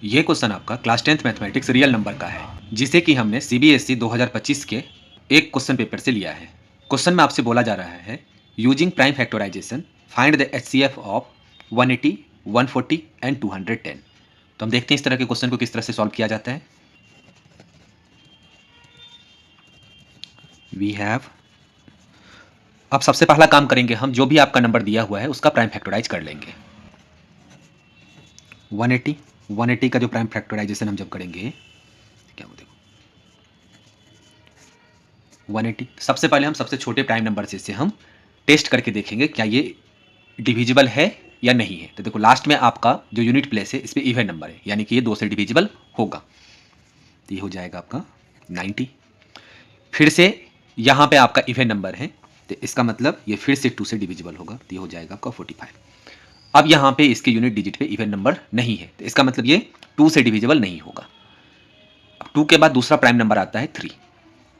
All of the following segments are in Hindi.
ये क्वेश्चन आपका class 10th mathematics real number का है, जिसे कि हमने सीबीएसई 2025 के एक क्वेश्चन पेपर से लिया है। क्वेश्चन में आपसे बोला जा रहा है, using prime factorization find the HCF of 180, 140 and 210। तो हम देखते हैं इस तरह के क्वेश्चन को किस तरह से सॉल्व किया जाता है। वी हैव, अब सबसे पहला काम करेंगे हम, जो भी आपका नंबर दिया हुआ है उसका प्राइम फैक्टराइज कर लेंगे। 180 का जो प्राइम फैक्टराइजेशन हम जब करेंगे, क्या वो देखो 180, सबसे पहले हम सबसे छोटे प्राइम नंबर से इसे हम टेस्ट करके देखेंगे क्या ये डिविजिबल है या नहीं है। तो देखो लास्ट में आपका जो यूनिट प्लेस है इस पर इवन नंबर है, यानी कि ये 2 से डिविजिबल होगा। तो ये हो जाएगा आपका 90। फिर से यहाँ पे आपका इवन नंबर है, तो इसका मतलब ये फिर से 2 से डिविजिबल होगा। तो ये हो जाएगा आपका 45। अब यहाँ पे इसके यूनिट डिजिट पे इवन नंबर नहीं है, तो इसका मतलब ये 2 से डिविजिबल नहीं होगा। अब 2 के बाद दूसरा प्राइम नंबर आता है 3।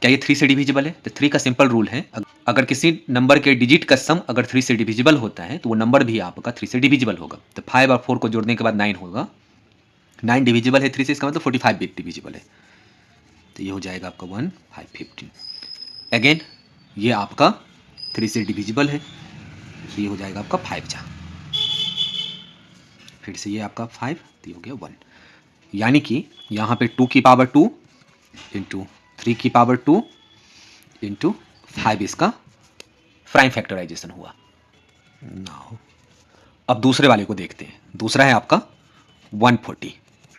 क्या ये 3 से डिविजिबल है? तो 3 का सिंपल रूल है, अगर किसी नंबर के डिजिट का सम अगर 3 से डिविजिबल होता है तो वो नंबर भी आपका 3 से डिविजिबल होगा। तो 5 और 4 को जोड़ने के बाद 9 होगा। 9 डिविजिबल है 3 से, इसका मतलब 45 भी डिविजिबल है। तो ये हो जाएगा आपका 1 5 15। अगेन ये आपका 3 से डिविजिबल है, तो ये हो जाएगा आपका 5 जा, फिर से ये आपका 5, तो ये हो गया 1। यानी कि यहाँ पे 2 की पावर 2 इंटू 3 की पावर 2 इंटू 5 इसका प्राइम फैक्टराइजेशन हुआ। नाउ अब दूसरे वाले को देखते हैं। दूसरा है आपका 140।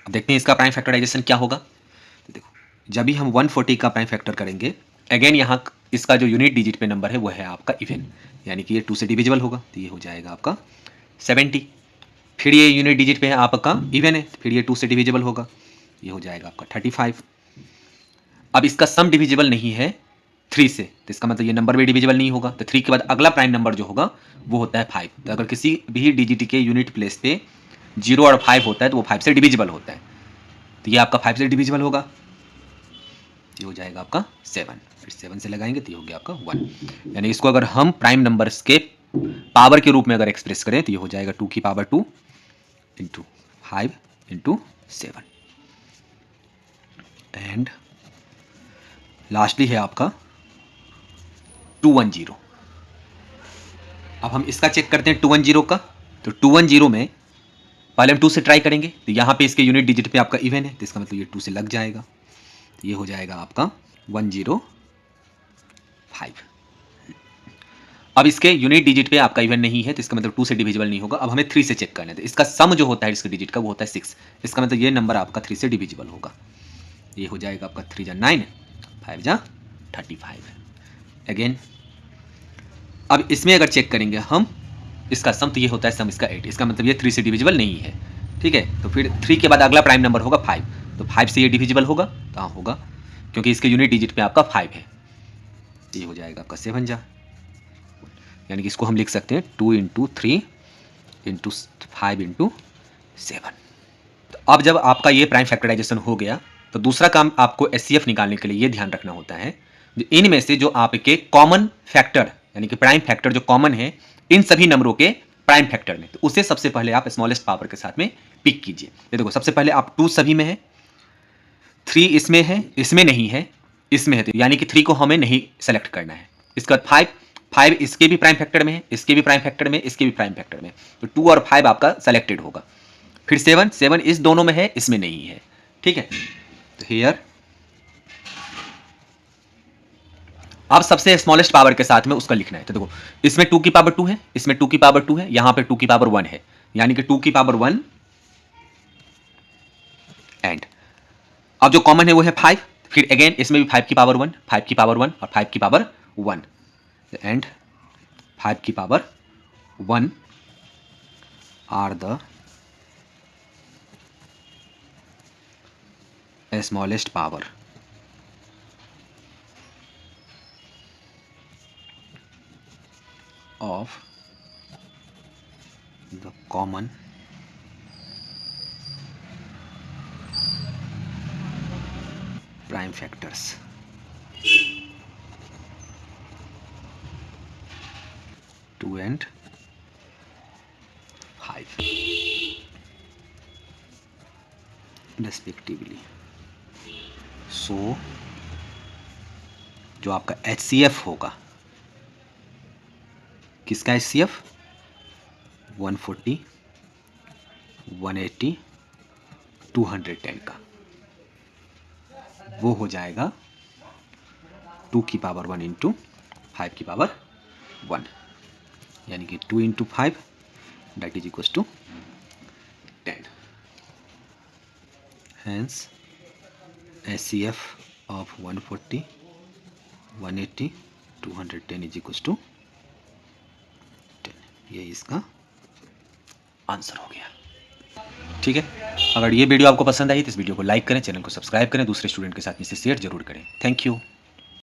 अब देखते हैं इसका प्राइम फैक्टराइजेशन क्या होगा। तो देखो जब भी हम 140 का प्राइम फैक्टर करेंगे, अगेन यहाँ इसका जो यूनिट डिजिट पे नंबर है वो है आपका इवन, यानी कि ये 2 से डिविजिबल होगा। तो ये हो जाएगा आपका 70। फिर ये यूनिट डिजिट पे है आपका इवन है, फिर ये 2 से डिविजिबल होगा। ये हो जाएगा आपका 35। अब इसका सम डिविजिबल नहीं है 3 से, तो इसका मतलब ये नंबर भी डिविजिबल नहीं होगा। तो 3 के बाद अगला प्राइम नंबर जो होगा वो होता है 5। तो अगर किसी भी डिजिट के यूनिट प्लेस पे 0 और 5 होता है तो वो 5 से डिविजिबल होता है। तो ये आपका 5 से डिविजिबल होगा, ये हो जाएगा आपका 7। फिर 7 से लगाएंगे तो ये हो गया आपका 1। यानी इसको अगर हम प्राइम नंबर्स के पावर के रूप में अगर एक्सप्रेस करें तो ये हो जाएगा 2 की power 2 into 5 into 7। And lastly है आपका 210। अब हम इसका चेक करते हैं 210 का। तो 210 में पहले हम 2 से ट्राई करेंगे, तो यहाँ पे इसके यूनिट डिजिट पे आपका इवन है, तो इसका मतलब ये 2 से लग जाएगा। तो ये हो जाएगा आपका 105। अब इसके यूनिट डिजिट पे आपका इवन नहीं है, तो इसका मतलब 2 से डिविजिबल नहीं होगा। अब हमें 3 से चेक करना है, तो इसका सम जो होता है इसके डिजिट का वो होता है 6। इसका मतलब ये नंबर आपका 3 से डिविजिबल होगा। ये हो जाएगा आपका 3 जा 9, 5 जा 35। अगेन अब इसमें अगर चेक करेंगे हम इसका सम, तो ये होता है सम इसका 8। इसका मतलब ये 3 से डिविजिबल नहीं है। ठीक है, तो फिर 3 के बाद अगला प्राइम नंबर होगा 5। तो 5 से ये डिविजिबल होगा, तो हाँ होगा, क्योंकि इसके यूनिट डिजिट पे आपका 5 है। ये हो जाएगा आपका 7 जा, यानी कि इसको हम लिख सकते हैं 2 इंटू 3 इंटू 5 इंटू 7। तो अब जब आपका ये प्राइम फैक्टराइजेशन हो गया, तो दूसरा काम आपको एचसीएफ निकालने के लिए ये ध्यान रखना होता है, इनमें से जो आपके कॉमन फैक्टर यानी कि प्राइम फैक्टर जो कॉमन है इन सभी नंबरों के प्राइम फैक्टर में, तो उसे सबसे पहले आप स्मॉलेस्ट पावर के साथ में पिक कीजिए। ये देखो सबसे पहले आप 2 सभी में है, 3 इसमें है, इसमें नहीं है, इसमें है, तो यानी कि 3 को हमें नहीं सेलेक्ट करना है। इसके बाद 5 इसके भी प्राइम फैक्टर में है, इसके भी प्राइम फैक्टर में, इसके भी प्राइम फैक्टर में, तो 2 और 5 आपका सेलेक्टेड होगा। फिर 7 इस दोनों में है, इसमें नहीं है। ठीक है, तो हियर अब सबसे स्मॉलेस्ट पावर के साथ में उसका लिखना है। तो देखो इसमें 2 की पावर 2 है, इसमें 2 की पावर 2 है, यहां पे 2 की पावर 1 है, यानी कि 2 की पावर 1 एंड अब जो कॉमन है वो है 5। फिर अगेन इसमें भी 5 की पावर 1, 5 की पावर 1 और 5 की पावर 1 एंड 5 की power 1 are the smallest power of the common prime factors. 2 and 5. Respectively. So जो आपका HCF होगा, किसका HCF? 140, 180, 210 का, वो हो जाएगा 2 की पावर 1 इंटू 5 की पावर 1, यानी कि 2 into 5 that is equals to 10। Hence HCF of 140, 180, 210 is equals to 10। ये इसका आंसर हो गया। ठीक है, अगर ये वीडियो आपको पसंद आई तो इस वीडियो को लाइक करें, चैनल को सब्सक्राइब करें, दूसरे स्टूडेंट के साथ इसे शेयर जरूर करें। Thank you.